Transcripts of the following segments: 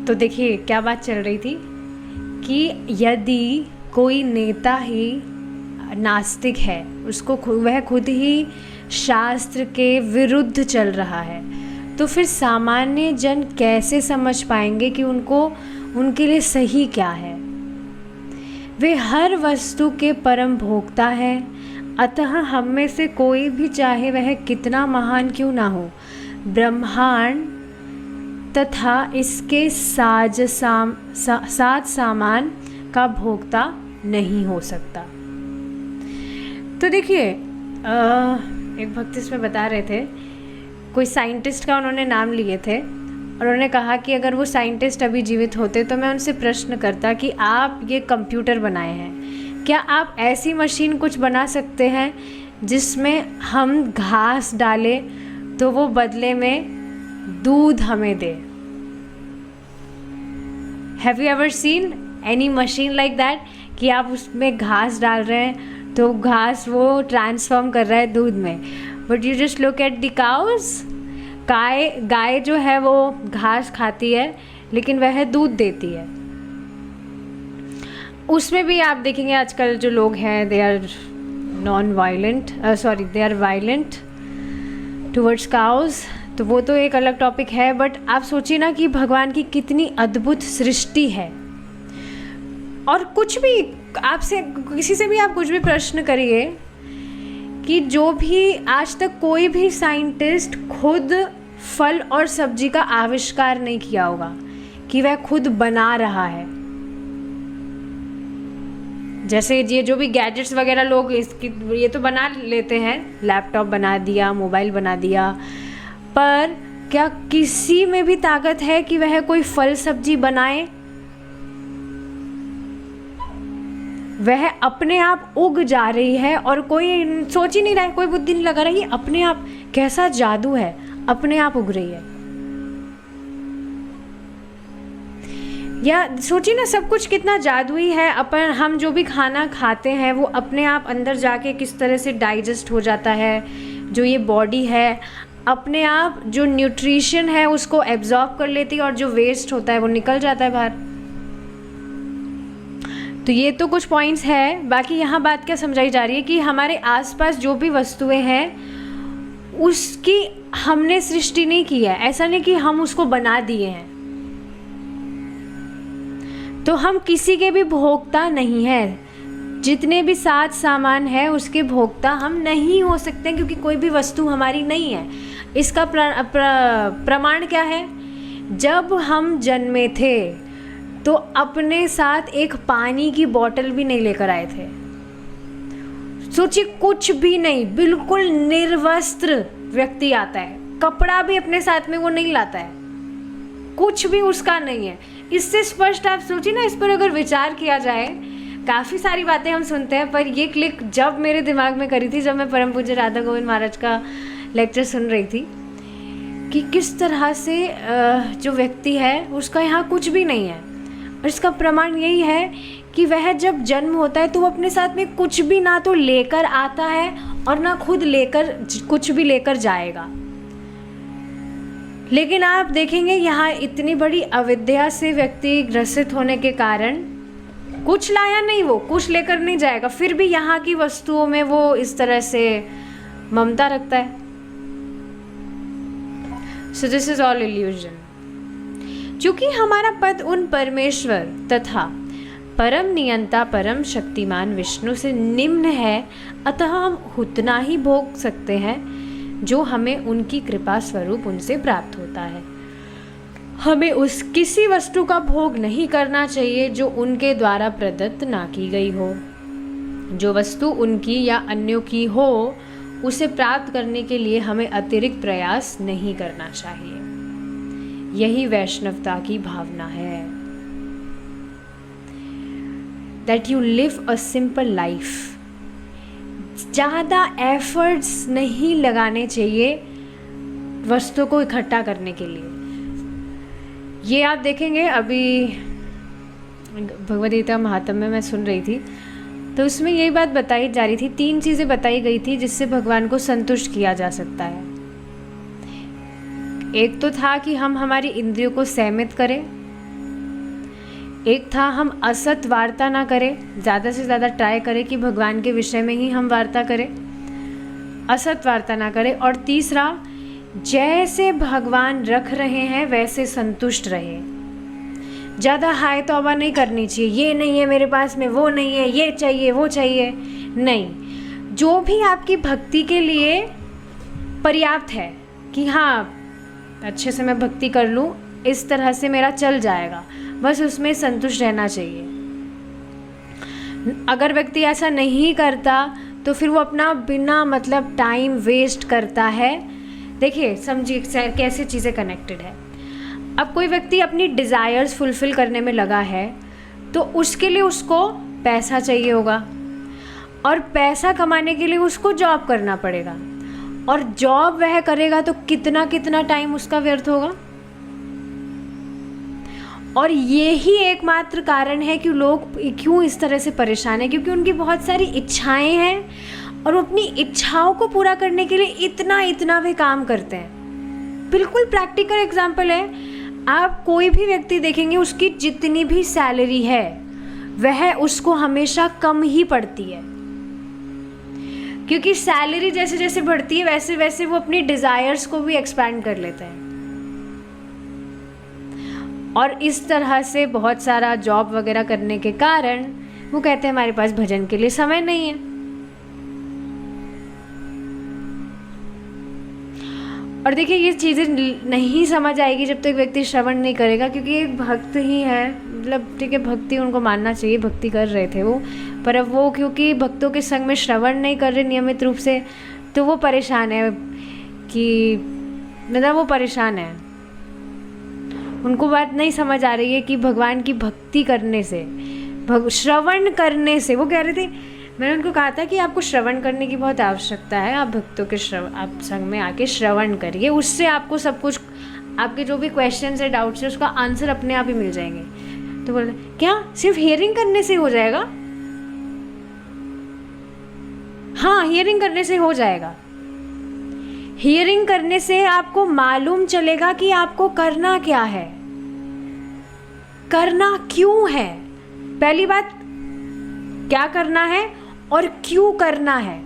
तो देखिए क्या बात चल रही थी कि यदि कोई नेता ही नास्तिक है, उसको वह खुद ही शास्त्र के विरुद्ध चल रहा है, तो फिर सामान्य जन कैसे समझ पाएंगे कि उनके लिए सही क्या है। वे हर वस्तु के परम भोक्ता हैं, अतः हम में से कोई भी, चाहे वह कितना महान क्यों ना हो, ब्रह्मांड तथा इसके साज सामान का भोक्ता नहीं हो सकता। तो देखिए एक भक्त इसमें बता रहे थे, कोई साइंटिस्ट का उन्होंने नाम लिए थे और उन्होंने कहा कि अगर वो साइंटिस्ट अभी जीवित होते तो मैं उनसे प्रश्न करता कि आप ये कंप्यूटर बनाए हैं, क्या आप ऐसी मशीन कुछ बना सकते हैं जिसमें हम घास डालें तो वो बदले में दूध हमें दे। Have you ever seen any machine like that कि आप उसमें घास डाल रहे हैं तो घास वो ट्रांसफॉर्म कर रहा है दूध में। But you just look at the cows, गाय जो है वो घास खाती है लेकिन वह दूध देती है। उसमें भी आप देखेंगे आजकल जो लोग हैं they are they are violent towards cows. तो वो तो एक अलग टॉपिक है, बट आप सोचिए ना कि भगवान की कितनी अद्भुत सृष्टि है। और कुछ भी आपसे, किसी से भी आप कुछ भी प्रश्न करिए कि जो भी आज तक कोई भी साइंटिस्ट खुद फल और सब्जी का आविष्कार नहीं किया होगा कि वह खुद बना रहा है। जैसे ये जो भी गैजेट्स वगैरह लोग ये तो बना लेते हैं, लैपटॉप बना दिया, मोबाइल बना दिया, पर क्या किसी में भी ताकत है कि वह कोई फल सब्जी बनाए? वह अपने आप उग जा रही है और कोई सोच ही नहीं रहा है, कोई बुद्धि नहीं लगा रहा है, ये अपने आप कैसा जादू है, अपने आप उग रही है। या सोचिए ना, सब कुछ कितना जादुई है। हम जो भी खाना खाते हैं वो अपने आप अंदर जाके किस तरह से डाइजेस्ट हो जाता है। जो ये बॉडी है अपने आप जो न्यूट्रिशन है उसको एब्जॉर्ब कर लेती है और जो वेस्ट होता है वो निकल जाता है बाहर। तो ये तो कुछ पॉइंट्स है। बाकी यहाँ बात क्या समझाई जा रही है कि हमारे आसपास जो भी वस्तुएं हैं उसकी हमने सृष्टि नहीं की है। ऐसा नहीं कि हम उसको बना दिए हैं। तो हम किसी के भी भोक्ता नहीं है। जितने भी साज सामान है उसके भोक्ता हम नहीं हो सकते, क्योंकि कोई भी वस्तु हमारी नहीं है। इसका प्रमाण क्या है? जब हम जन्मे थे तो अपने साथ एक पानी की बोतल भी नहीं लेकर आए थे। सोचिए, कुछ भी नहीं, बिल्कुल निर्वस्त्र व्यक्ति आता है, कपड़ा भी अपने साथ में वो नहीं लाता है, कुछ भी उसका नहीं है। इससे स्पष्ट आप सोचिए ना, इस पर अगर विचार किया जाए, काफ़ी सारी बातें हम सुनते हैं, पर ये क्लिक जब मेरे दिमाग में करी थी जब मैं परम पूज्य राधा गोविंद महाराज का लेक्चर सुन रही थी कि किस तरह से जो व्यक्ति है उसका यहाँ कुछ भी नहीं है। और इसका प्रमाण यही है कि वह जब जन्म होता है तो वो अपने साथ में कुछ भी ना तो लेकर आता है और ना खुद लेकर कुछ भी लेकर जाएगा। लेकिन आप देखेंगे यहाँ इतनी बड़ी अविद्या से व्यक्ति ग्रसित होने के कारण कुछ लाया नहीं, वो कुछ लेकर नहीं जाएगा, फिर भी यहाँ की वस्तुओं में वो इस तरह से ममता रखता है। So this is all illusion. चूंकि हमारा पद उन परमेश्वर तथा परम नियंता परम शक्तिमान विष्णु से निम्न है, अतः हम उतना ही भोग सकते हैं जो हमें उनकी कृपा स्वरूप उनसे प्राप्त होता है। हमें उस किसी वस्तु का भोग नहीं करना चाहिए जो उनके द्वारा प्रदत्त ना की गई हो। जो वस्तु उनकी या अन्यों की हो उसे प्राप्त करने के लिए हमें अतिरिक्त प्रयास नहीं करना चाहिए। यही वैष्णवता की भावना है। That you live a simple life। ज़्यादा एफर्ट्स नहीं लगाने चाहिए वस्तु को इकट्ठा करने के लिए। ये आप देखेंगे, अभी भगवद गीता महात्म्य में मैं सुन रही थी तो उसमें यही बात बताई जा रही थी, 3 चीज़ें बताई गई थी जिससे भगवान को संतुष्ट किया जा सकता है। एक तो था कि हम हमारी इंद्रियों को संयमित करें, एक था हम असत वार्ता ना करें, ज़्यादा से ज़्यादा ट्राई करें कि भगवान के विषय में ही हम वार्ता करें, असत वार्ता ना करें। और तीसरा, जैसे भगवान रख रहे हैं वैसे संतुष्ट रहे। ज़्यादा हाय तौबा नहीं करनी चाहिए, ये नहीं है मेरे पास में, वो नहीं है, ये चाहिए वो चाहिए, नहीं। जो भी आपकी भक्ति के लिए पर्याप्त है कि हाँ अच्छे से मैं भक्ति कर लूँ, इस तरह से मेरा चल जाएगा, बस उसमें संतुष्ट रहना चाहिए। अगर व्यक्ति ऐसा नहीं करता तो फिर वो अपना बिना मतलब टाइम वेस्ट करता है। देखिए समझिए कैसे चीज़ें कनेक्टेड है। अब कोई व्यक्ति अपनी डिज़ायर्स फुलफ़िल करने में लगा है तो उसके लिए उसको पैसा चाहिए होगा, और पैसा कमाने के लिए उसको जॉब करना पड़ेगा, और जॉब वह करेगा तो कितना कितना टाइम उसका व्यर्थ होगा। और यही एकमात्र कारण है कि लोग क्यों इस तरह से परेशान हैं, क्योंकि उनकी बहुत सारी इच्छाएं हैं और वो अपनी इच्छाओं को पूरा करने के लिए इतना इतना वे काम करते हैं। बिल्कुल प्रैक्टिकल एग्जाम्पल है, आप कोई भी व्यक्ति देखेंगे उसकी जितनी भी सैलरी है वह उसको हमेशा कम ही पड़ती है, क्योंकि सैलरी जैसे जैसे बढ़ती है वैसे वैसे वो अपनी डिज़ायर्स को भी एक्सपैंड कर लेते हैं। और इस तरह से बहुत सारा जॉब वगैरह करने के कारण वो कहते हैं हमारे पास भजन के लिए समय नहीं है। और देखिए ये चीज़ें नहीं समझ आएगी जब तक तो व्यक्ति श्रवण नहीं करेगा, क्योंकि एक भक्त ही है, मतलब ठीक है भक्ति उनको मानना चाहिए, भक्ति कर रहे थे वो, पर अब वो क्योंकि भक्तों के संग में श्रवण नहीं कर रहे नियमित रूप से, तो वो परेशान है कि मतलब वो परेशान है, उनको बात नहीं समझ आ रही है कि भगवान की भक्ति करने से, श्रवण करने से, वो कह रहे थे, मैंने उनको कहा था कि आपको श्रवण करने की बहुत आवश्यकता है, आप भक्तों के आप संग में आके श्रवण करिए, उससे आपको सब कुछ, आपके जो भी क्वेश्चंस है डाउट्स है उसका आंसर अपने आप ही मिल जाएंगे। तो बोल रहे क्या सिर्फ हियरिंग करने से हो जाएगा? हाँ हियरिंग करने से हो जाएगा। हियरिंग करने से आपको मालूम चलेगा कि आपको करना क्या है, करना क्यों है। पहली बात क्या करना है और क्यों करना है,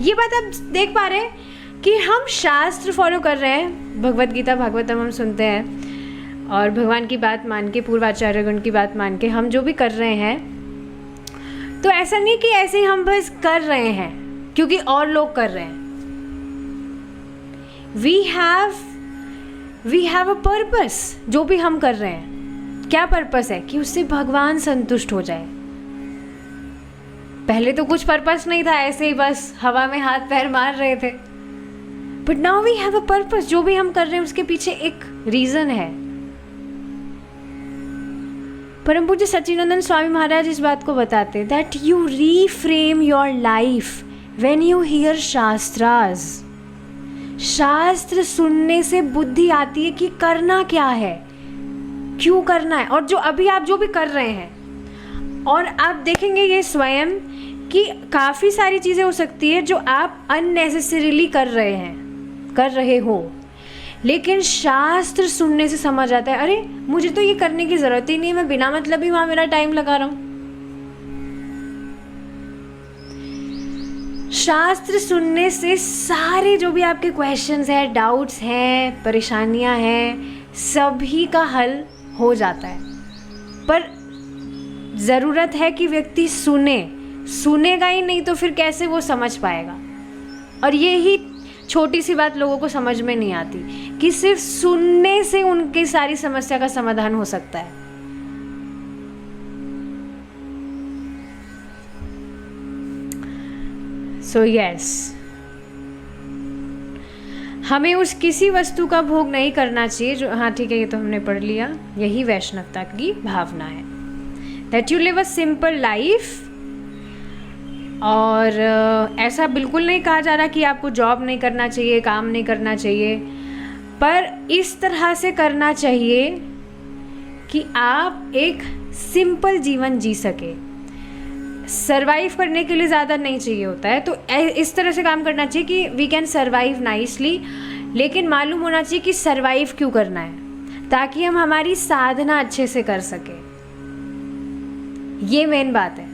ये बात आप देख पा रहे हैं कि हम शास्त्र फॉलो कर रहे हैं, भगवत गीता भागवतम हम सुनते हैं और भगवान की बात मान के, पूर्वाचार्यगण की बात मान के हम जो भी कर रहे हैं, तो ऐसा नहीं कि ऐसे ही हम बस कर रहे हैं क्योंकि और लोग कर रहे हैं। We have a purpose. जो भी हम कर रहे हैं क्या पर्पस है कि उससे भगवान संतुष्ट हो जाए। पहले तो कुछ पर्पस नहीं था, ऐसे ही बस हवा में हाथ पैर मार रहे थे, but now we have a purpose. जो भी हम कर रहे हैं उसके पीछे एक रीजन है। परम पूज्य सच्चिदानंद स्वामी महाराज इस बात को बताते हैं that you reframe your life when you hear shastras. शास्त्र सुनने से बुद्धि आती है कि करना क्या है, क्यों करना है, और जो अभी आप जो भी कर रहे हैं, और आप देखेंगे ये स्वयं कि काफ़ी सारी चीज़ें हो सकती है जो आप अननेसेसरीली कर रहे हो, लेकिन शास्त्र सुनने से समझ आता है अरे मुझे तो ये करने की ज़रूरत ही नहीं है, मैं बिना मतलब ही वहाँ मेरा टाइम लगा रहा हूँ। शास्त्र सुनने से सारे जो भी आपके क्वेश्चंस हैं, डाउट्स हैं, परेशानियां हैं, सभी का हल हो जाता है। पर ज़रूरत है कि व्यक्ति सुनेगा ही नहीं तो फिर कैसे वो समझ पाएगा। और ये ही छोटी सी बात लोगों को समझ में नहीं आती कि सिर्फ सुनने से उनकी सारी समस्या का समाधान हो सकता है। सो यस, हमें उस किसी वस्तु का भोग नहीं करना चाहिए जो, हाँ ठीक है ये तो हमने पढ़ लिया, यही वैष्णवता की भावना है, that you live a simple life. और ऐसा बिल्कुल नहीं कहा जा रहा कि आपको जॉब नहीं करना चाहिए, काम नहीं करना चाहिए, पर इस तरह से करना चाहिए कि आप एक सिंपल जीवन जी सके। सरवाइव करने के लिए ज़्यादा नहीं चाहिए होता है, तो इस तरह से काम करना चाहिए कि वी कैन सरवाइव नाइसली, लेकिन मालूम होना चाहिए कि सरवाइव क्यों करना है, ताकि हम हमारी साधना अच्छे से कर सकें। ये मेन बात है।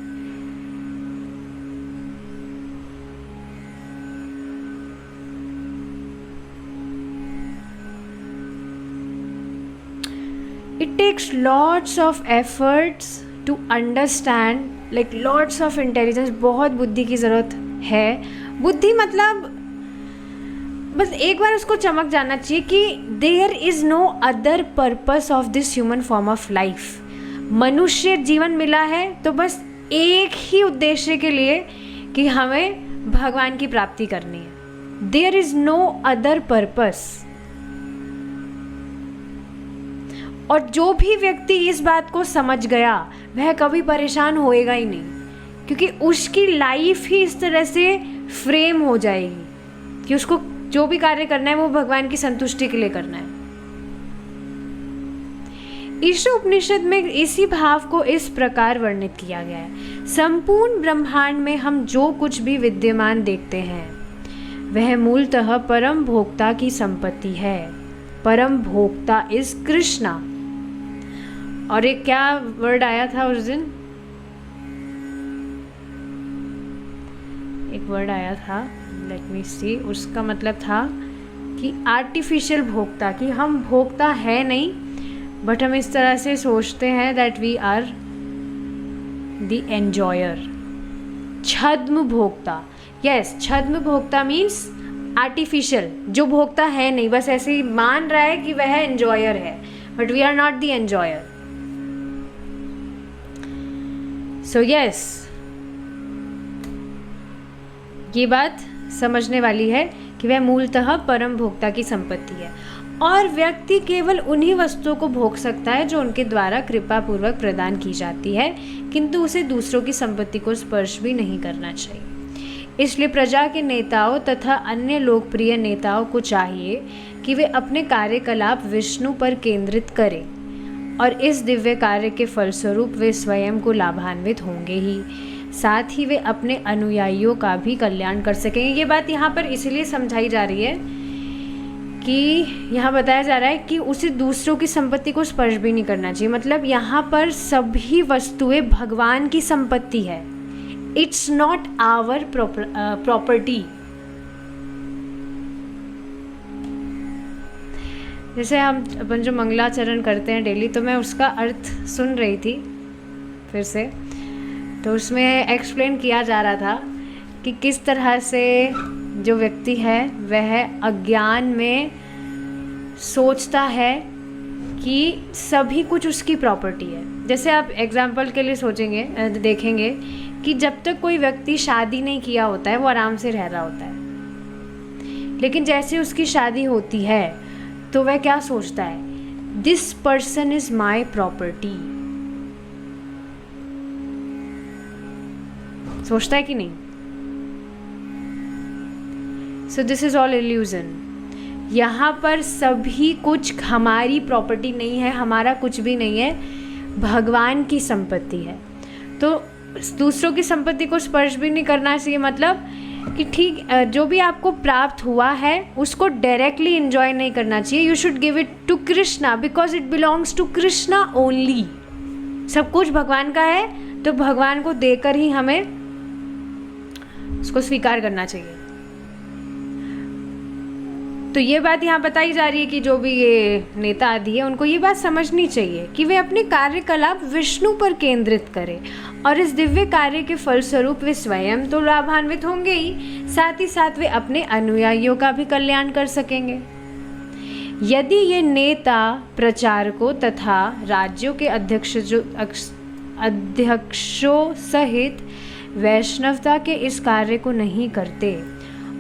It takes lots of efforts to understand, like lots of intelligence, बहुत बुद्धि की ज़रूरत है। बुद्धि मतलब बस एक बार उसको चमक जाना चाहिए कि there is no other purpose of this human form of life. मनुष्य जीवन मिला है तो बस एक ही उद्देश्य के लिए कि हमें भगवान की प्राप्ति करनी है। There is no other purpose. और जो भी व्यक्ति इस बात को समझ गया वह कभी परेशान होएगा ही नहीं, क्योंकि उसकी लाइफ ही इस तरह से फ्रेम हो जाएगी कि उसको जो भी कार्य करना है वो भगवान की संतुष्टि के लिए करना है। ईशा उपनिषद में इसी भाव को इस प्रकार वर्णित किया गया है। संपूर्ण ब्रह्मांड में हम जो कुछ भी विद्यमान देखते हैं वह मूलतः परम भोक्ता की संपत्ति है। परम भोक्ता इज कृष्णा। और एक क्या वर्ड आया था उस दिन, एक वर्ड आया था, लेट मी सी, उसका मतलब था कि आर्टिफिशियल भोक्ता, कि हम भोक्ता है नहीं बट हम इस तरह से सोचते हैं that we are the enjoyer. छद्म भोक्ता, यस, छद्म भोक्ता मीन्स आर्टिफिशियल, जो भोक्ता है नहीं, बस ऐसे ही मान रहा है कि वह एंजॉयर है, but we are not the enjoyer. So yes, ये बात समझने वाली है कि वह मूलतः परम भोक्ता की संपत्ति है और व्यक्ति केवल उन्हीं वस्तुओं को भोग सकता है जो उनके द्वारा कृपा पूर्वक प्रदान की जाती है, किंतु उसे दूसरों की संपत्ति को स्पर्श भी नहीं करना चाहिए। इसलिए प्रजा के नेताओं तथा अन्य लोकप्रिय नेताओं को चाहिए कि वे अपने कार्यकलाप विष्णु पर केंद्रित करें और इस दिव्य कार्य के फलस्वरूप वे स्वयं को लाभान्वित होंगे ही, साथ ही वे अपने अनुयायियों का भी कल्याण कर सकेंगे। ये बात यहाँ पर इसलिए समझाई जा रही है कि यहाँ बताया जा रहा है कि उसे दूसरों की संपत्ति को स्पर्श भी नहीं करना चाहिए। मतलब यहाँ पर सभी वस्तुएं भगवान की संपत्ति है, इट्स नॉट आवर प्रॉपर्टी। जैसे हम अपन जो मंगलाचरण करते हैं डेली, तो मैं उसका अर्थ सुन रही थी फिर से, तो उसमें एक्सप्लेन किया जा रहा था कि किस तरह से जो व्यक्ति है वह अज्ञान में सोचता है कि सभी कुछ उसकी प्रॉपर्टी है। जैसे आप एग्जाम्पल के लिए सोचेंगे, देखेंगे कि जब तक कोई व्यक्ति शादी नहीं किया होता है वो आराम से रह रहा होता है, लेकिन जैसे उसकी शादी होती है तो वह क्या सोचता है, this person is my property. सोचता है कि नहीं? So this is all illusion. यहाँ पर सभी कुछ हमारी प्रॉपर्टी नहीं है, हमारा कुछ भी नहीं है, भगवान की संपत्ति है। तो दूसरों की संपत्ति को स्पर्श भी नहीं करना चाहिए। मतलब कि ठीक जो भी आपको प्राप्त हुआ है उसको डायरेक्टली एंजॉय नहीं करना चाहिए। You should give it to Krishna because it belongs to Krishna only. सब कुछ भगवान का है तो भगवान को देकर ही हमें उसको स्वीकार करना चाहिए। तो ये बात यहाँ बताई जा रही है कि जो भी ये नेता आदि है उनको ये बात समझनी चाहिए कि वे अपने कार्यकलाप विष्णु पर केंद्रित करें और इस दिव्य कार्य के फलस्वरूप वे स्वयं तो लाभान्वित होंगे ही, साथ ही साथ वे अपने अनुयायियों का भी कल्याण कर सकेंगे। यदि ये नेता प्रचारकों तथा राज्यों के अध्यक्षों सहित वैष्णवता के इस कार्य को नहीं करते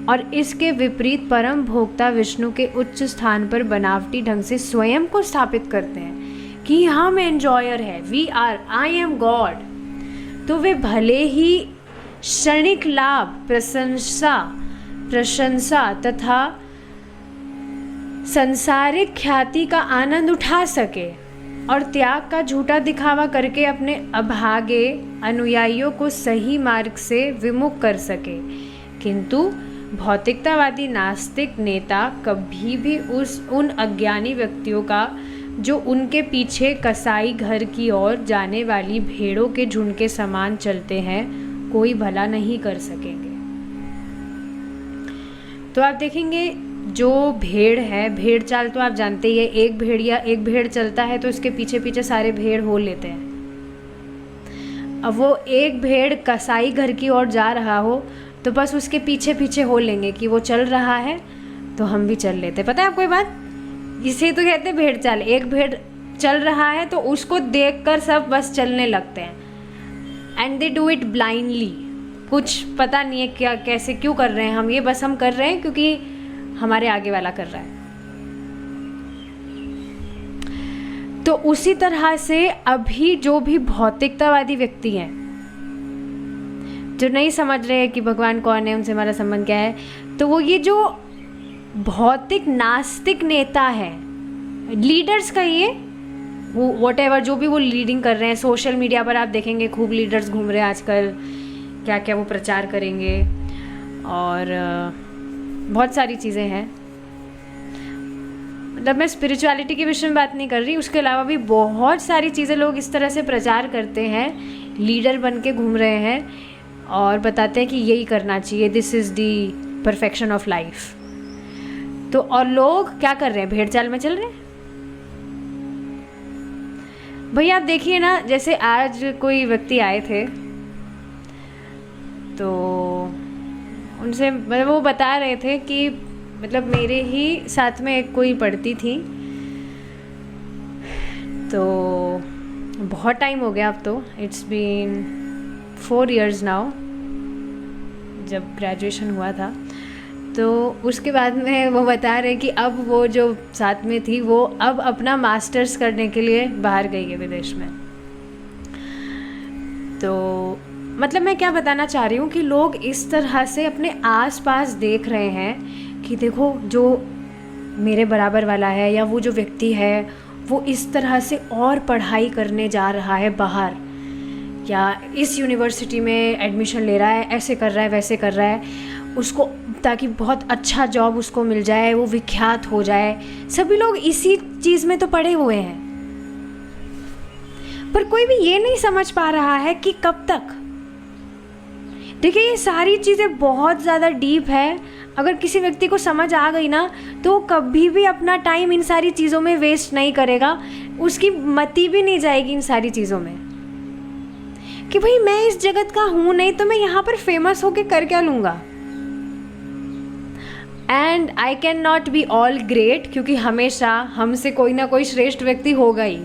और इसके विपरीत परम भोक्ता विष्णु के उच्च स्थान पर बनावटी ढंग से स्वयं को स्थापित करते हैं कि हम एंजॉयर है, we are, I am God, तो वे भले ही क्षणिक लाभ, प्रशंसा तथा सांसारिक ख्याति का आनंद उठा सके और त्याग का झूठा दिखावा करके अपने अभागे अनुयायियों को सही मार्ग से विमुख कर सके, किंतु भौतिकतावादी नास्तिक नेता कभी भी उन अज्ञानी व्यक्तियों का जो उनके पीछे कसाई घर की ओर जाने वाली भेड़ों के झुंड के समान चलते हैं, कोई भला नहीं कर सकेंगे। तो आप देखेंगे जो भेड़ है, भेड़ चाल तो आप जानते ही है, एक भेड़ चलता है तो उसके पीछे पीछे सारे भेड़ हो लेते हैं। अब वो एक भेड़ कसाई घर की ओर जा रहा हो तो बस उसके पीछे पीछे हो लेंगे कि वो चल रहा है तो हम भी चल लेते। पता है आपको ये बात? इसे तो कहते हैं भेड़ चाल। एक भेड़ चल रहा है तो उसको देखकर सब बस चलने लगते हैं। And they do it blindly. कुछ पता नहीं है क्या, कैसे, क्यों कर रहे हैं हम ये, बस हम कर रहे हैं क्योंकि हमारे आगे वाला कर रहा है। तो उसी तरह से अभी जो भी भौतिकतावादी व्यक्ति हैं, जो नहीं समझ रहे हैं कि भगवान कौन है, उनसे हमारा संबंध क्या है, तो वो ये जो भौतिक नास्तिक नेता है, लीडर्स का ये वो व्हाटएवर जो भी वो लीडिंग कर रहे हैं, सोशल मीडिया पर आप देखेंगे खूब लीडर्स घूम रहे हैं आजकल, क्या क्या वो प्रचार करेंगे और बहुत सारी चीज़ें हैं। मतलब मैं स्पिरिचुअलिटी के विषय में बात नहीं कर रही, उसके अलावा भी बहुत सारी चीज़ें लोग इस तरह से प्रचार करते हैं, लीडर बन के घूम रहे हैं और बताते हैं कि यही करना चाहिए, this is the perfection of life. तो और लोग क्या कर रहे हैं? भेड़ चाल में चल रहे हैं। भैया आप देखिए ना, जैसे आज कोई व्यक्ति आए थे तो उनसे मतलब वो बता रहे थे कि मतलब मेरे ही साथ में एक कोई पढ़ती थी, तो बहुत टाइम हो गया अब तो, इट्स बीन 4 years नाउ, जब ग्रेजुएशन हुआ था। तो उसके बाद में वो बता रहे कि अब वो जो साथ में थी वो अब अपना मास्टर्स करने के लिए बाहर गई है विदेश में। तो मतलब मैं क्या बताना चाह रही हूँ कि लोग इस तरह से अपने आसपास देख रहे हैं कि देखो जो मेरे बराबर वाला है या वो जो व्यक्ति है वो इस तरह से और पढ़ाई करने जा रहा है बाहर, या इस यूनिवर्सिटी में एडमिशन ले रहा है, ऐसे कर रहा है, वैसे कर रहा है, उसको ताकि बहुत अच्छा जॉब उसको मिल जाए, वो विख्यात हो जाए। सभी लोग इसी चीज़ में तो पड़े हुए हैं, पर कोई भी ये नहीं समझ पा रहा है कि कब तक। देखिए ये सारी चीज़ें बहुत ज़्यादा डीप है, अगर किसी व्यक्ति को समझ आ गई ना तो वो कभी भी अपना टाइम इन सारी चीज़ों में वेस्ट नहीं करेगा, उसकी मति भी नहीं जाएगी इन सारी चीज़ों में कि भाई मैं इस जगत का हूँ नहीं तो मैं यहाँ पर फेमस होके कर क्या लूँगा। And I can not be all great, क्योंकि हमेशा हमसे कोई ना कोई श्रेष्ठ व्यक्ति होगा ही,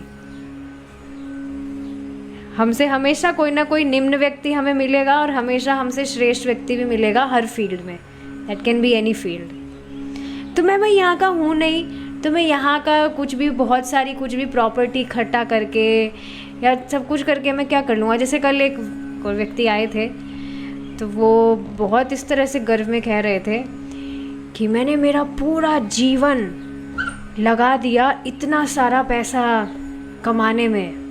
हमसे हमेशा कोई ना कोई निम्न व्यक्ति हमें मिलेगा और हमेशा हमसे श्रेष्ठ व्यक्ति भी मिलेगा हर फील्ड में, that can be any field. तो मैं भाई यहाँ का हूँ नहीं तो मैं यहाँ का कुछ भी, बहुत सारी कुछ भी प्रॉपर्टी इकट्ठा करके या सब कुछ करके मैं क्या कर लूँगा। जैसे कल एक कोई व्यक्ति आए थे तो वो बहुत इस तरह से गर्व में कह रहे थे कि मैंने मेरा पूरा जीवन लगा दिया इतना सारा पैसा कमाने में,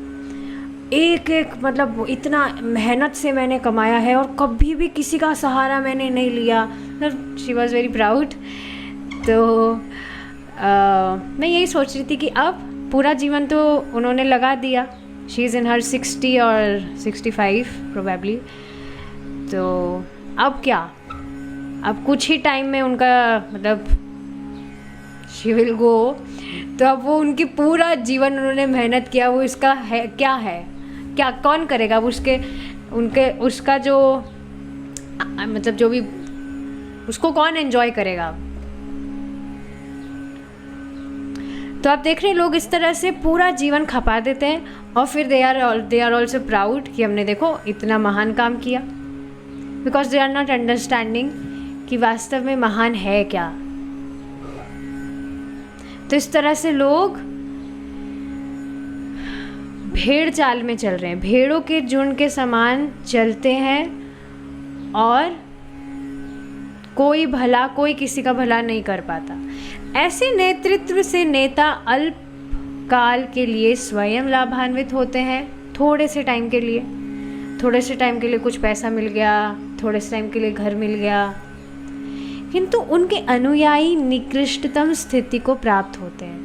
एक एक मतलब इतना मेहनत से मैंने कमाया है और कभी भी किसी का सहारा मैंने नहीं लिया। मतलब शी वॉज़ वेरी प्राउड। तो मैं यही सोच रही थी कि अब पूरा जीवन तो उन्होंने लगा दिया, शी इज़ इन हर 60 और 65 प्रोबेबली, तो अब क्या, अब कुछ ही टाइम में उनका मतलब शी विल गो। तो अब वो उनकी पूरा जीवन उन्होंने मेहनत किया, वो इसका है क्या, है क्या, कौन करेगा अब उसका जो मतलब जो भी उसको कौन एंजॉय करेगा। तो आप देख रहे हैं लोग इस तरह से पूरा जीवन खपा देते हैं और फिर दे आर ऑल्सो प्राउड कि हमने देखो इतना महान काम किया, because they are not understanding कि वास्तव में महान है क्या। तो इस तरह से लोग भेड़ चाल में चल रहे हैं, भेड़ों के झुंड के समान चलते हैं और कोई भला, कोई किसी का भला नहीं कर पाता। ऐसे नेतृत्व से नेता अल्प काल के लिए स्वयं लाभान्वित होते हैं, थोड़े से टाइम के लिए कुछ पैसा मिल गया, थोड़े से टाइम के लिए घर मिल गया, किंतु उनके अनुयायी निकृष्टतम स्थिति को प्राप्त होते हैं।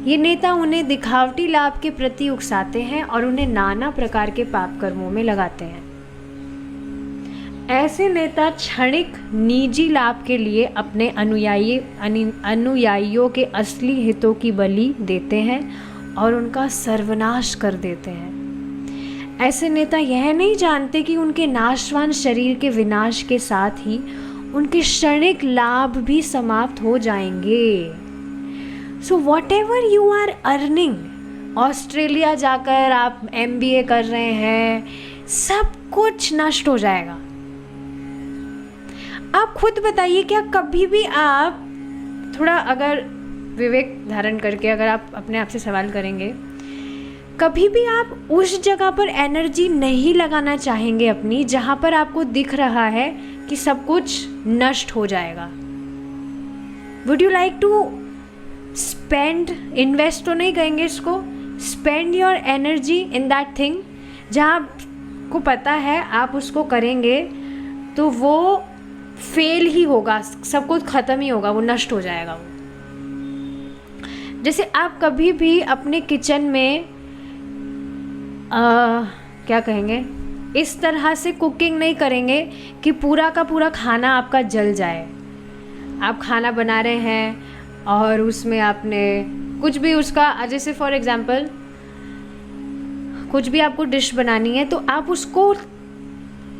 ये नेता उन्हें दिखावटी लाभ के प्रति उकसाते हैं और उन्हें नाना प्रकार के पाप कर्मों में लगाते हैं। ऐसे नेता क्षणिक निजी लाभ के लिए अपने अनुयायियों के असली हितों की बलि देते हैं और उनका सर्वनाश कर देते हैं। ऐसे नेता यह नहीं जानते कि उनके नाशवान शरीर के विनाश के साथ ही उनके क्षणिक लाभ भी समाप्त हो जाएंगे। So whatever you are earning, Australia जाकर आप MBA कर रहे हैं, सब कुछ नष्ट हो जाएगा। आप खुद बताइए, क्या कभी भी आप थोड़ा अगर विवेक धारण करके अगर आप अपने आप से सवाल करेंगे, कभी भी आप उस जगह पर एनर्जी नहीं लगाना चाहेंगे अपनी, जहाँ पर आपको दिख रहा है कि सब कुछ नष्ट हो जाएगा? Would you like to spend, invest तो नहीं कहेंगे इसको, spend your energy in that thing, जहाँ आपको पता है आप उसको करेंगे तो वो फेल ही होगा, सब कुछ ख़त्म ही होगा, वो नष्ट हो जाएगा वो। जैसे आप कभी भी अपने किचन में क्या कहेंगे, इस तरह से कुकिंग नहीं करेंगे कि पूरा का पूरा खाना आपका जल जाए। आप खाना बना रहे हैं और उसमें आपने कुछ भी उसका, जैसे फॉर एग्जांपल कुछ भी आपको डिश बनानी है तो आप उसको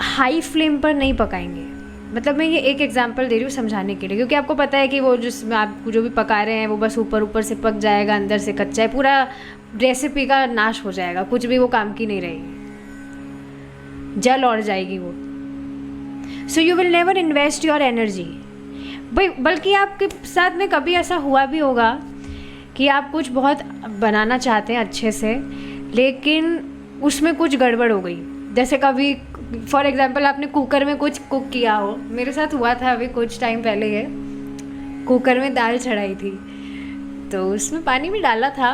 हाई फ्लेम पर नहीं पकाएंगे। मतलब मैं ये एक एग्जांपल दे रही हूँ समझाने के लिए, क्योंकि आपको पता है कि वो जिसमें आप जो भी पका रहे हैं वो बस ऊपर से पक जाएगा, अंदर से कच्चा है, पूरा रेसिपी का नाश हो जाएगा, कुछ भी वो काम की नहीं रहेगी, जल और जाएगी वो। So you will never invest your energy. बल्कि आपके साथ में कभी ऐसा हुआ भी होगा कि आप कुछ बहुत बनाना चाहते हैं अच्छे से, लेकिन उसमें कुछ गड़बड़ हो गई। जैसे कभी फॉर एग्जांपल आपने कुकर में कुछ कुक किया हो, मेरे साथ हुआ था अभी कुछ टाइम पहले है, कुकर में दाल चढ़ाई थी तो उसमें पानी भी डाला था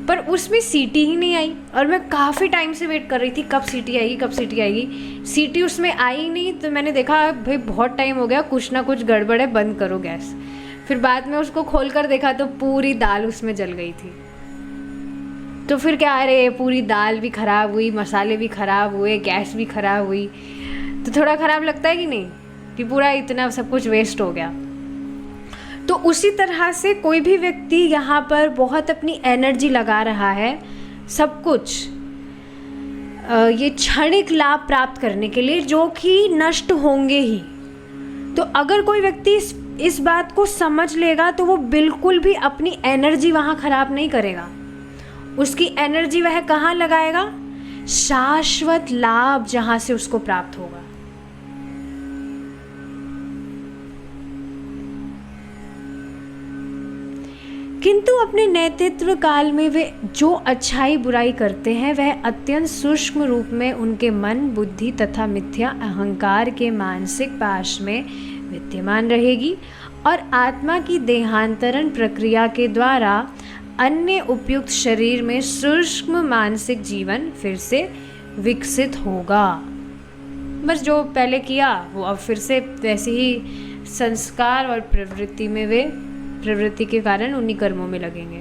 पर उसमें सीटी ही नहीं आई, और मैं काफ़ी टाइम से वेट कर रही थी कब सीटी आएगी, कब सीटी आएगी। सीटी उसमें आई नहीं तो मैंने देखा भाई बहुत टाइम हो गया, कुछ ना कुछ गड़बड़ है, बंद करो गैस। फिर बाद में उसको खोल कर देखा तो पूरी दाल उसमें जल गई थी। तो फिर क्या, अरे पूरी दाल भी ख़राब हुई, मसाले भी ख़राब हुए, गैस भी ख़राब हुई, तो थोड़ा ख़राब लगता है कि नहीं, कि पूरा इतना सब कुछ वेस्ट हो गया। तो उसी तरह से कोई भी व्यक्ति यहाँ पर बहुत अपनी एनर्जी लगा रहा है सब कुछ ये क्षणिक लाभ प्राप्त करने के लिए, जो कि नष्ट होंगे ही। तो अगर कोई व्यक्ति इस बात को समझ लेगा तो वो बिल्कुल भी अपनी एनर्जी वहाँ ख़राब नहीं करेगा। उसकी एनर्जी वह कहाँ लगाएगा? शाश्वत लाभ जहाँ से उसको प्राप्त होगा। किंतु अपने नेतृत्व काल में वे जो अच्छाई बुराई करते हैं वह अत्यंत सूक्ष्म रूप में उनके मन, बुद्धि तथा मिथ्या अहंकार के मानसिक पाश में विद्यमान रहेगी और आत्मा की देहांतरण प्रक्रिया के द्वारा अन्य उपयुक्त शरीर में सूक्ष्म मानसिक जीवन फिर से विकसित होगा। बस जो पहले किया वो अब फिर से वैसे ही संस्कार और प्रवृत्ति के कारण उन्हीं कर्मों में लगेंगे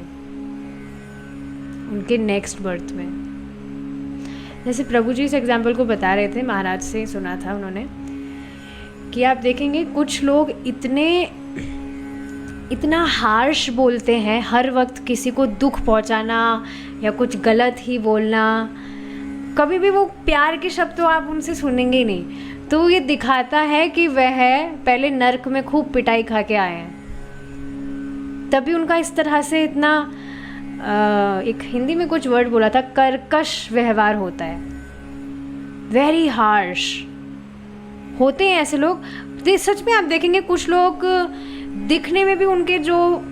उनके नेक्स्ट बर्थ में। जैसे प्रभु जी इस एग्जाम्पल को बता रहे थे, महाराज से सुना था उन्होंने, कि आप देखेंगे कुछ लोग इतना हार्श बोलते हैं, हर वक्त किसी को दुख पहुंचाना या कुछ गलत ही बोलना, कभी भी वो प्यार के शब्द तो आप उनसे सुनेंगे ही नहीं। तो ये दिखाता है कि वह पहले नर्क में खूब पिटाई खा के आए हैं, तभी उनका इस तरह से इतना एक हिंदी में कुछ वर्ड बोला था, कर्कश व्यवहार होता है। वेरी हार्श होते हैं ऐसे लोग। सच में आप देखेंगे कुछ लोग दिखने में भी उनके जो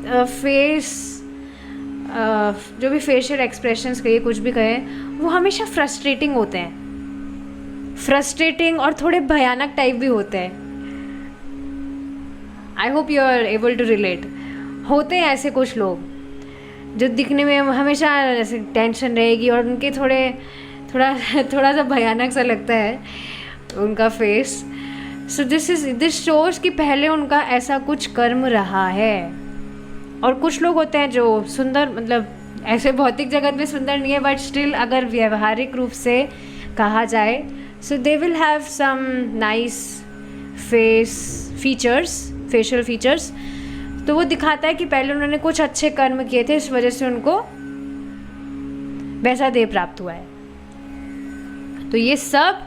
जो भी फेशियल एक्सप्रेशंस कहिए, कुछ भी कहे, वो हमेशा फ्रस्ट्रेटिंग होते हैं, फ्रस्ट्रेटिंग और थोड़े भयानक टाइप भी होते हैं। I hope you are able to relate. होते हैं ऐसे कुछ लोग जो दिखने में हमेशा ऐसे टेंशन रहेगी और उनके थोड़ा सा भयानक सा लगता है उनका फेस। सो दिस शोज कि पहले उनका ऐसा कुछ कर्म रहा है और कुछ लोग होते हैं जो सुंदर, मतलब ऐसे भौतिक जगत में सुंदर नहीं है, बट स्टिल अगर व्यवहारिक रूप से कहा जाए, so they will have some nice facial features. तो वो दिखाता है कि पहले उन्होंने कुछ अच्छे कर्म किए थे, इस वजह से उनको वैसा देह प्राप्त हुआ है। तो ये सब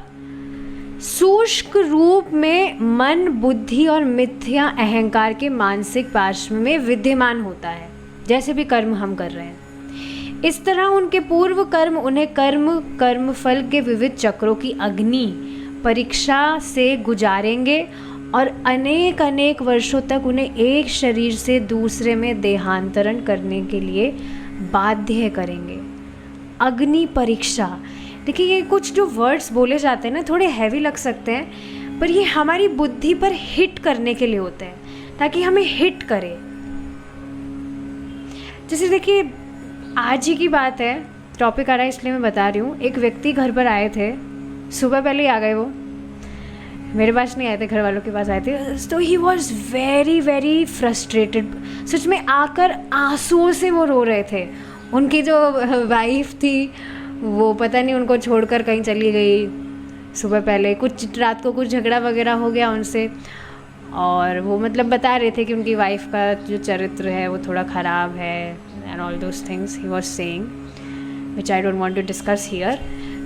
शुष्क रूप में मन, बुद्धि और मिथ्या अहंकार के मानसिक पार्श्व में विद्यमान होता है, जैसे भी कर्म हम कर रहे हैं। इस तरह उनके पूर्व कर्म उन्हें कर्म फल के विविध चक्रों की अग्नि परीक्षा से गुजारेंगे और अनेक अनेक वर्षों तक उन्हें एक शरीर से दूसरे में देहांतरण करने के लिए बाध्य करेंगे। अग्नि परीक्षा, देखिए ये कुछ जो वर्ड्स बोले जाते हैं ना, थोड़े हैवी लग सकते हैं, पर ये हमारी बुद्धि पर हिट करने के लिए होते हैं, ताकि हमें हिट करे। जैसे देखिए आज ही की बात है, टॉपिक आ रहा है इसलिए मैं बता रही हूँ। एक व्यक्ति घर पर आए थे, सुबह पहले ही आ गए, वो मेरे पास नहीं आए थे, घर वालों के पास आए थे। तो he was very very frustrated, सच में आकर आंसुओं से वो रो रहे थे। उनकी जो वाइफ थी वो पता नहीं उनको छोड़कर कहीं चली गई सुबह पहले, कुछ रात को कुछ झगड़ा वगैरह हो गया उनसे, और वो मतलब बता रहे थे कि उनकी वाइफ का जो चरित्र है वो थोड़ा ख़राब है and all those things he was saying which I don't want to discuss here.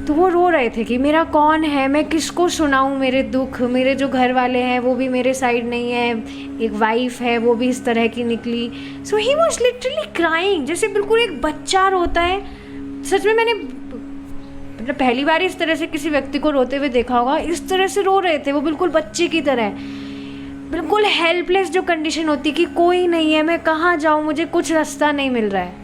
तो वो रो रहे थे कि मेरा कौन है, मैं किसको सुनाऊं मेरे दुख, मेरे जो घर वाले हैं वो भी मेरे साइड नहीं है, एक वाइफ है वो भी इस तरह की निकली। सो ही वॉज लिटरली क्राइंग, जैसे बिल्कुल एक बच्चा रोता है। सच में मैंने मतलब पहली बार इस तरह से किसी व्यक्ति को रोते हुए देखा होगा। इस तरह से रो रहे थे वो, बिल्कुल बच्चे की तरह, बिल्कुल हेल्पलेस जो कंडीशन होती कि कोई नहीं है, मैं कहाँ जाऊँ, मुझे कुछ रास्ता नहीं मिल रहा है।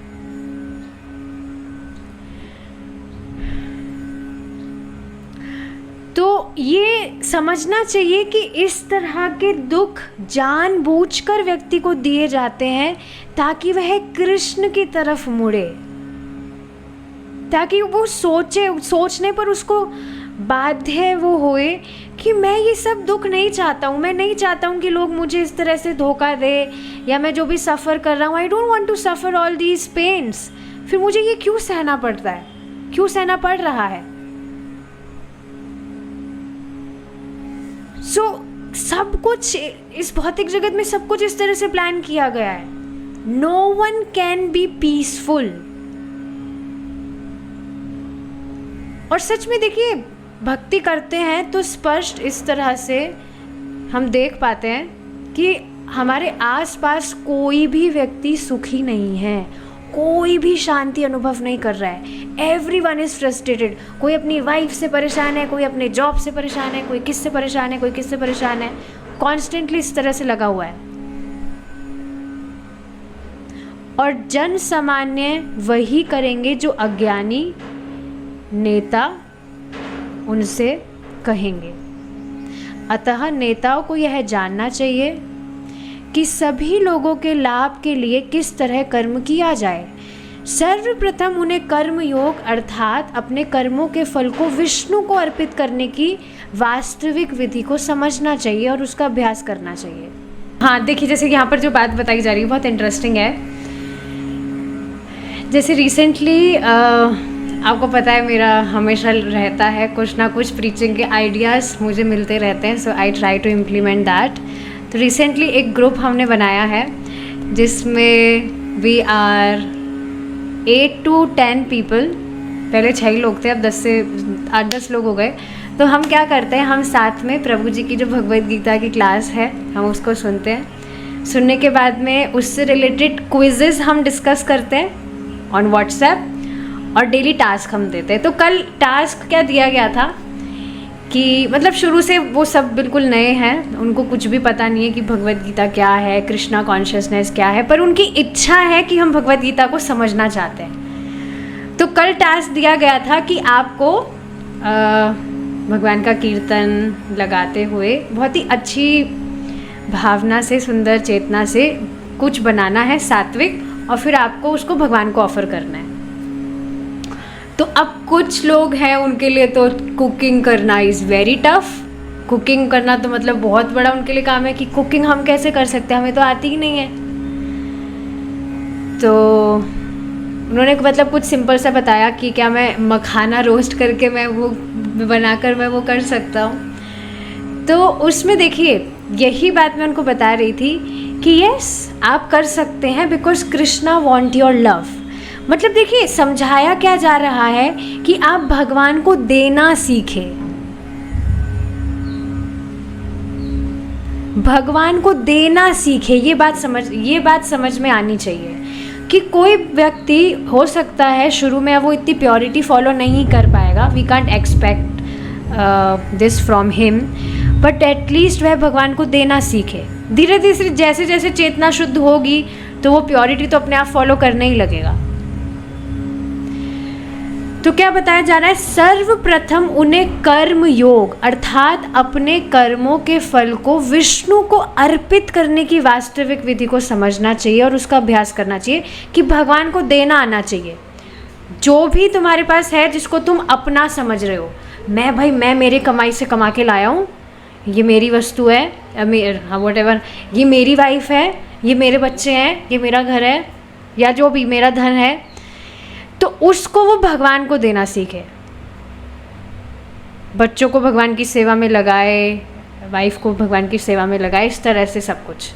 तो ये समझना चाहिए कि इस तरह के दुख जानबूझकर व्यक्ति को दिए जाते हैं ताकि वह कृष्ण की तरफ मुड़े, ताकि वो सोचने पर उसको बाध्य वो होए कि मैं ये सब दुख नहीं चाहता हूँ, मैं नहीं चाहता हूँ कि लोग मुझे इस तरह से धोखा दे, या मैं जो भी सफ़र कर रहा हूँ, I don't want to suffer all these pains. फिर मुझे ये क्यों सहना पड़ता है, क्यों सहना पड़ रहा है? सब कुछ इस भौतिक जगत में सब कुछ इस तरह से प्लान किया गया है। No one can be peaceful. और सच में देखिए भक्ति करते हैं तो स्पष्ट इस तरह से हम देख पाते हैं कि हमारे आसपास कोई भी व्यक्ति सुखी नहीं है, कोई भी शांति अनुभव नहीं कर रहा है। Everyone is frustrated. कोई अपनी वाइफ से परेशान है, कोई अपने जॉब से परेशान है, कोई किससे परेशान है, कोई किससे परेशान है, कॉन्स्टेंटली इस तरह से लगा हुआ है। और जन सामान्य वही करेंगे जो अज्ञानी नेता उनसे कहेंगे। अतः नेताओं को यह जानना चाहिए कि सभी लोगों के लाभ के लिए किस तरह कर्म किया जाए। सर्वप्रथम उन्हें कर्म योग अर्थात अपने कर्मों के फल को विष्णु को अर्पित करने की वास्तविक विधि को समझना चाहिए और उसका अभ्यास करना चाहिए। हाँ देखिए, जैसे यहाँ पर जो बात बताई जा रही है बहुत इंटरेस्टिंग है। जैसे रिसेंटली आपको पता है मेरा हमेशा रहता है कुछ ना कुछ प्रीचिंग के आइडियाज़ मुझे मिलते रहते हैं, so I try to implement that. तो रिसेंटली एक ग्रुप हमने बनाया है जिसमें वी आर 8 to 10 पीपल। पहले 6 ही लोग थे, अब 10 से 8-10 लोग हो गए। तो हम क्या करते हैं, हम साथ में प्रभु जी की जो भगवद गीता की क्लास है हम उसको सुनते हैं। सुनने के बाद में उससे रिलेटेड क्विज़ेस हम डिस्कस करते हैं ऑन व्हाट्सएप, और डेली टास्क हम देते हैं। तो कल टास्क क्या दिया गया था कि मतलब शुरू से वो सब बिल्कुल नए हैं, उनको कुछ भी पता नहीं है कि भगवद गीता क्या है, कृष्णा कॉन्शियसनेस क्या है, पर उनकी इच्छा है कि हम भगवद गीता को समझना चाहते हैं। तो कल टास्क दिया गया था कि आपको भगवान का कीर्तन लगाते हुए बहुत ही अच्छी भावना से, सुंदर चेतना से कुछ बनाना है सात्विक, और फिर आपको उसको भगवान को ऑफर करना है। तो अब कुछ लोग हैं उनके लिए तो कुकिंग करना इज़ वेरी टफ। कुकिंग करना तो मतलब बहुत बड़ा उनके लिए काम है कि कुकिंग हम कैसे कर सकते हैं, हमें तो आती ही नहीं है। तो उन्होंने मतलब कुछ सिंपल सा बताया कि क्या मैं मखाना रोस्ट करके मैं वो बनाकर मैं वो कर सकता हूँ। तो उसमें देखिए यही बात मैं उनको बता रही थी कि यस आप कर सकते हैं, because Krishna want your love. मतलब देखिए समझाया क्या जा रहा है कि आप भगवान को देना सीखें, भगवान को देना सीखे। ये बात समझ में आनी चाहिए कि कोई व्यक्ति हो सकता है शुरू में वो इतनी प्योरिटी फॉलो नहीं कर पाएगा, we can't expect this from him, but at least वह भगवान को देना सीखे। धीरे धीरे जैसे जैसे चेतना शुद्ध होगी तो वो प्योरिटी तो अपने आप फॉलो करने ही लगेगा। तो क्या बताया जा रहा है, सर्वप्रथम उन्हें कर्म योग अर्थात अपने कर्मों के फल को विष्णु को अर्पित करने की वास्तविक विधि को समझना चाहिए और उसका अभ्यास करना चाहिए कि भगवान को देना आना चाहिए। जो भी तुम्हारे पास है जिसको तुम अपना समझ रहे हो, मैं मेरी कमाई से कमा के लाया हूँ, ये मेरी वस्तु है, व्हाटएवर, ये मेरी वाइफ है, ये मेरे बच्चे हैं, ये मेरा घर है, या जो भी मेरा धन है, तो उसको वो भगवान को देना सीखे। बच्चों को भगवान की सेवा में लगाए, वाइफ को भगवान की सेवा में लगाए, इस तरह से सब कुछ।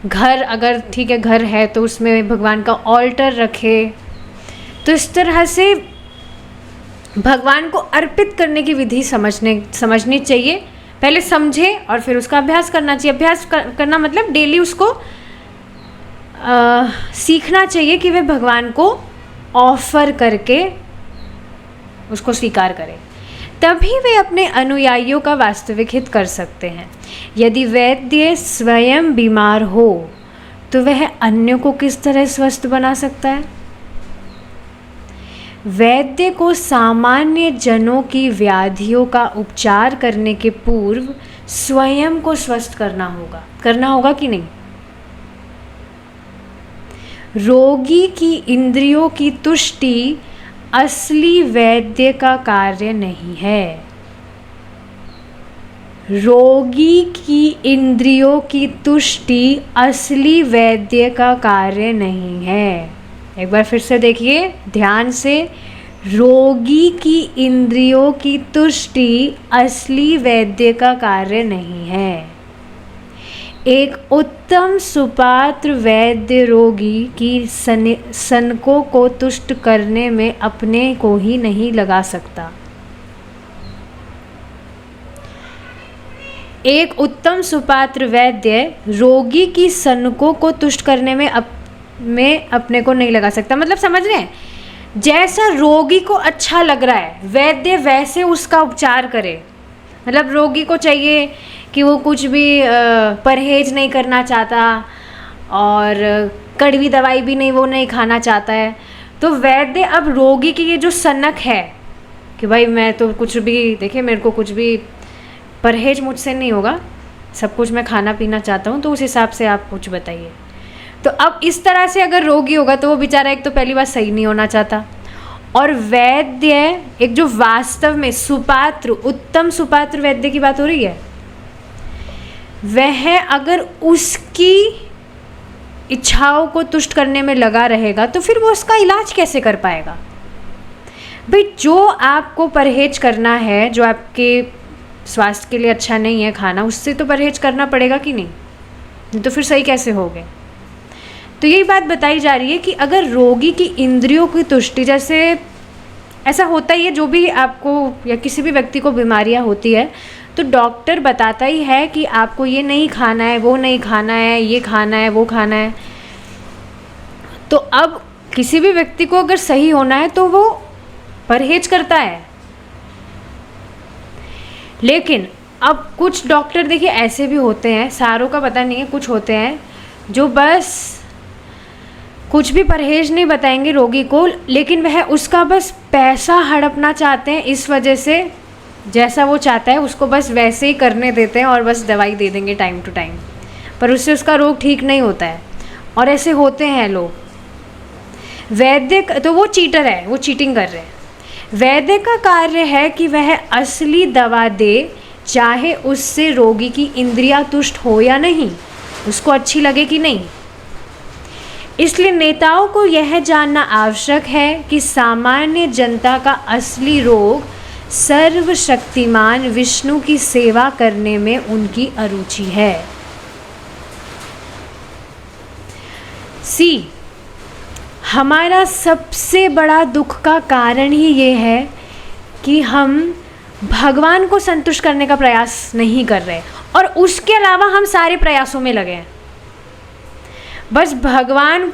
घर अगर ठीक है घर है तो उसमें भगवान का ऑल्टर रखे। तो इस तरह से भगवान को अर्पित करने की विधि समझनी चाहिए। पहले समझे और फिर उसका अभ्यास करना चाहिए। अभ्यास करना मतलब डेली उसको सीखना चाहिए कि वे भगवान को ऑफर करके उसको स्वीकार करें, तभी वे अपने अनुयायियों का वास्तविक हित कर सकते हैं। यदि वैद्य स्वयं बीमार हो तो वह अन्य को किस तरह स्वस्थ बना सकता है? वैद्य को सामान्य जनों की व्याधियों का उपचार करने के पूर्व स्वयं को स्वस्थ करना होगा कि नहीं? रोगी की इंद्रियों की तुष्टि असली वैद्य का कार्य नहीं है। रोगी की इंद्रियों की तुष्टि असली वैद्य का कार्य नहीं है। एक बार फिर से देखिए ध्यान से, रोगी की इंद्रियों की तुष्टि असली वैद्य का कार्य नहीं है। एक उत्तम सुपात्र वैद्य रोगी की सनकों को तुष्ट करने में अपने को ही नहीं लगा सकता। एक उत्तम सुपात्र वैद्य रोगी की सनकों को तुष्ट करने में अपने को नहीं लगा सकता। मतलब समझ रहे हैं, जैसा रोगी को अच्छा लग रहा है वैद्य वैसे उसका उपचार करे। मतलब रोगी को चाहिए कि वो कुछ भी परहेज नहीं करना चाहता और कड़वी दवाई भी नहीं खाना चाहता है, तो वैद्य अब रोगी की ये जो सनक है कि भाई मैं तो कुछ भी देखिए मेरे को कुछ भी परहेज मुझसे नहीं होगा, सब कुछ मैं खाना पीना चाहता हूँ, तो उस हिसाब से आप कुछ बताइए। तो अब इस तरह से अगर रोगी होगा तो वो बेचारा एक तो पहली बात सही नहीं होना चाहता, और वैद्य एक जो वास्तव में सुपात्र उत्तम सुपात्र वैद्य की बात हो रही है, वह अगर उसकी इच्छाओं को तुष्ट करने में लगा रहेगा तो फिर वो उसका इलाज कैसे कर पाएगा? भाई जो आपको परहेज करना है, जो आपके स्वास्थ्य के लिए अच्छा नहीं है खाना, उससे तो परहेज करना पड़ेगा कि नहीं? तो फिर सही कैसे हो गए? तो यही बात बताई जा रही है कि अगर रोगी की इंद्रियों की तुष्टि, जैसे ऐसा होता ही है जो भी आपको या किसी भी व्यक्ति को बीमारियां होती है तो डॉक्टर बताता ही है कि आपको ये नहीं खाना है, वो नहीं खाना है, ये खाना है, वो खाना है। तो अब किसी भी व्यक्ति को अगर सही होना है तो वो परहेज करता है। लेकिन अब कुछ डॉक्टर देखिए ऐसे भी होते हैं, सारों का पता नहीं है, कुछ होते हैं जो बस कुछ भी परहेज नहीं बताएंगे रोगी को, लेकिन वह उसका बस पैसा हड़पना चाहते हैं। इस वजह से जैसा वो चाहता है उसको बस वैसे ही करने देते हैं और बस दवाई दे देंगे टाइम टू टाइम, पर उससे उसका रोग ठीक नहीं होता है। और ऐसे होते हैं लोग। वैद्य तो वो चीटर है, वो चीटिंग कर रहे हैं। वैद्य का कार्य है कि वह असली दवा दे, चाहे उससे रोगी की इंद्रियां तुष्ट हो या नहीं, उसको अच्छी लगे कि नहीं। इसलिए नेताओं को यह जानना आवश्यक है कि सामान्य जनता का असली रोग सर्वशक्तिमान विष्णु की सेवा करने में उनकी अरुचि है। सी, हमारा सबसे बड़ा दुख का कारण ही ये है कि हम भगवान को संतुष्ट करने का प्रयास नहीं कर रहे, और उसके अलावा हम सारे प्रयासों में लगे हैं। बस भगवान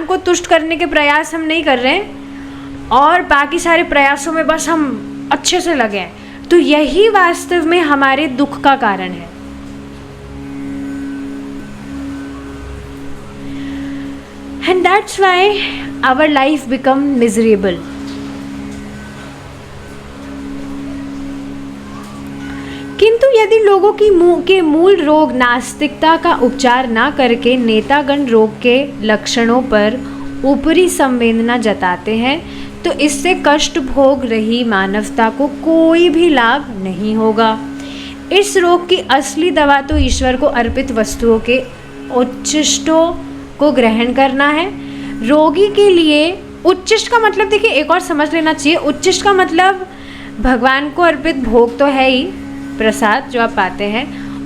को तुष्ट करने के प्रयास हम नहीं कर रहे हैं, और बाकी सारे प्रयासों में बस हम अच्छे से लगे हैं। तो यही वास्तव में हमारे दुख का कारण है। And that's why our life become miserable. किंतु यदि लोगों के मूल रोग नास्तिकता का उपचार ना करके नेतागण रोग के लक्षणों पर ऊपरी संवेदना जताते हैं, तो इससे कष्ट भोग रही मानवता को कोई भी लाभ नहीं होगा। इस रोग की असली दवा तो ईश्वर को अर्पित वस्तुओं के उच्छिष्टों को ग्रहण करना है। रोगी के लिए उच्छिष्ट का मतलब देखिए एक और समझ लेना चाहिए। उच्छिष्ट का मतलब भगवान को अर्पित भोग तो है ही, प्रसाद जो आप पाते हैं।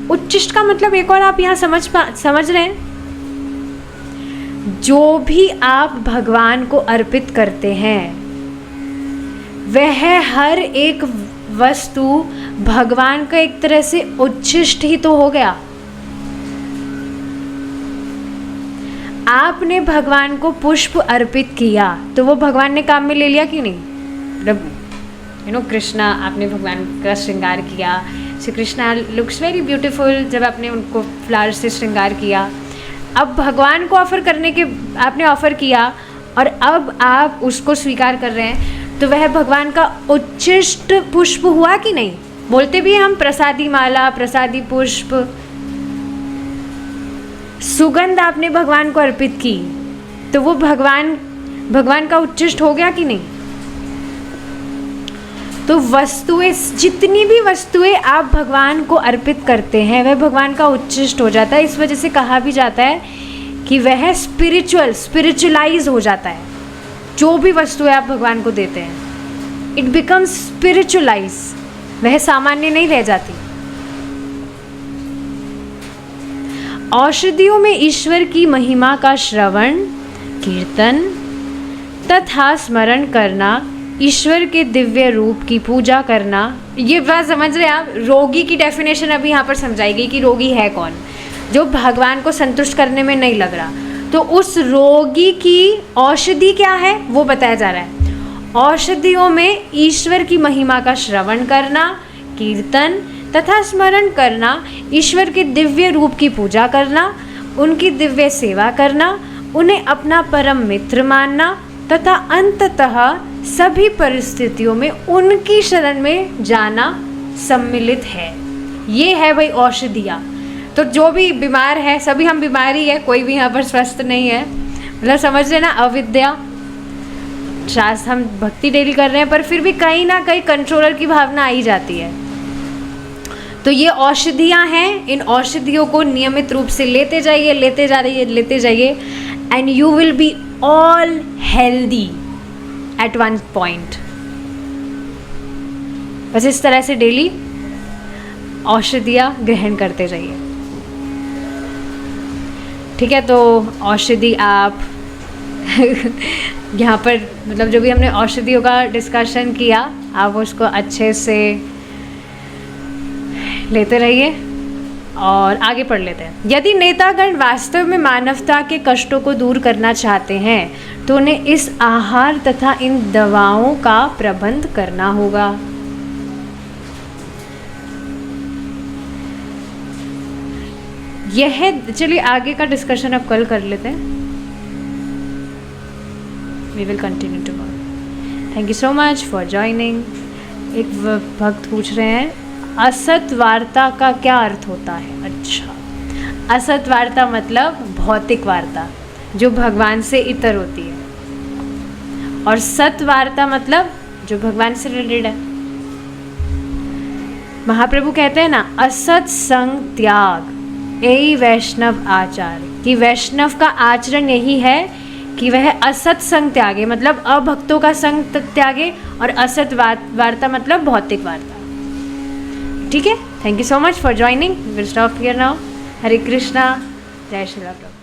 उच्छिष्ट का मतलब एक और आप यहाँ समझ रहे हैं, जो भी आप भगवान को अर्पित करते हैं वह हर एक वस्तु भगवान का एक तरह से उच्छिष्ट ही तो हो गया। आपने भगवान को पुष्प अर्पित किया तो वो भगवान ने काम में ले लिया कि नहीं? मतलब कृष्णा, आपने भगवान का श्रृंगार किया, Shri Krishna looks very beautiful, जब आपने उनको फ्लावर से श्रृंगार किया, अब भगवान को ऑफर करने के आपने ऑफर किया और अब आप उसको स्वीकार कर रहे हैं, तो वह भगवान का उच्छिष्ट पुष्प हुआ कि नहीं? बोलते भी हम प्रसादी माला, प्रसादी पुष्प, सुगंध आपने भगवान को अर्पित की तो वो भगवान का उच्छिष्ट हो गया कि नहीं? तो वस्तुएं, जितनी भी वस्तुएं आप भगवान को अर्पित करते हैं वह भगवान का उच्छिष्ट हो जाता है। इस वजह से कहा भी जाता है कि वह स्पिरिचुअलाइज हो जाता है। जो भी वस्तुएं आप भगवान को देते हैं, इट बिकम्स स्पिरिचुअलाइज, वह सामान्य नहीं रह जाती। औषधियों में ईश्वर की महिमा का श्रवण, कीर्तन तथा स्मरण करना, ईश्वर के दिव्य रूप की पूजा करना, ये बात समझ रहे हैं आप? रोगी की डेफिनेशन अभी यहाँ पर समझाई गई कि रोगी है कौन? जो भगवान को संतुष्ट करने में नहीं लग रहा। तो उस रोगी की औषधि क्या है वो बताया जा रहा है। औषधियों में ईश्वर की महिमा का श्रवण करना, कीर्तन तथा स्मरण करना, ईश्वर के दिव्य रूप की पूजा करना, उनकी दिव्य सेवा करना, उन्हें अपना परम मित्र मानना तथा अंततः सभी परिस्थितियों में उनकी शरण में जाना सम्मिलित है। ये है भाई औषधियाँ। तो जो भी बीमार है, सभी हम बीमारी है, कोई भी यहाँ पर स्वस्थ नहीं है। मतलब समझ लेना, अविद्या, शास्त्र हम भक्ति डेली कर रहे हैं पर फिर भी कहीं ना कहीं कंट्रोलर की भावना आई जाती है। तो ये औषधियाँ हैं, इन औषधियों को नियमित रूप से लेते जाइए and you will be all healthy eight one point. बस इस तरह से डेली औषधियाँ ग्रहण करते जाइए, ठीक है? तो औषधि आप यहाँ पर मतलब जो भी हमने औषधियों का डिस्कशन किया, आप उसको अच्छे से लेते रहिए और आगे पढ़ लेते हैं। यदि नेतागण वास्तव में मानवता के कष्टों को दूर करना चाहते हैं तो उन्हें इस आहार तथा इन दवाओं का प्रबंध करना होगा। यह, चलिए आगे का डिस्कशन अब कल कर लेते हैं। We will continue tomorrow. Thank you so much for joining. एक भक्त पूछ रहे हैं असत वार्ता का क्या अर्थ होता है? अच्छा, असत वार्ता मतलब भौतिक वार्ता जो भगवान से इतर होती है, और सत वार्ता मतलब जो भगवान से रिलेटेड है। महाप्रभु कहते हैं ना, असत संग त्याग, यही वैष्णव आचार, कि वैष्णव का आचरण यही है कि वह असत संग त्यागे, मतलब अभक्तों का संग त्यागे, और असत वार्ता मतलब भौतिक वार्ता। ठीक है, thank you so much for joining, will stop here now. Hare Krishna, जय श्री राम।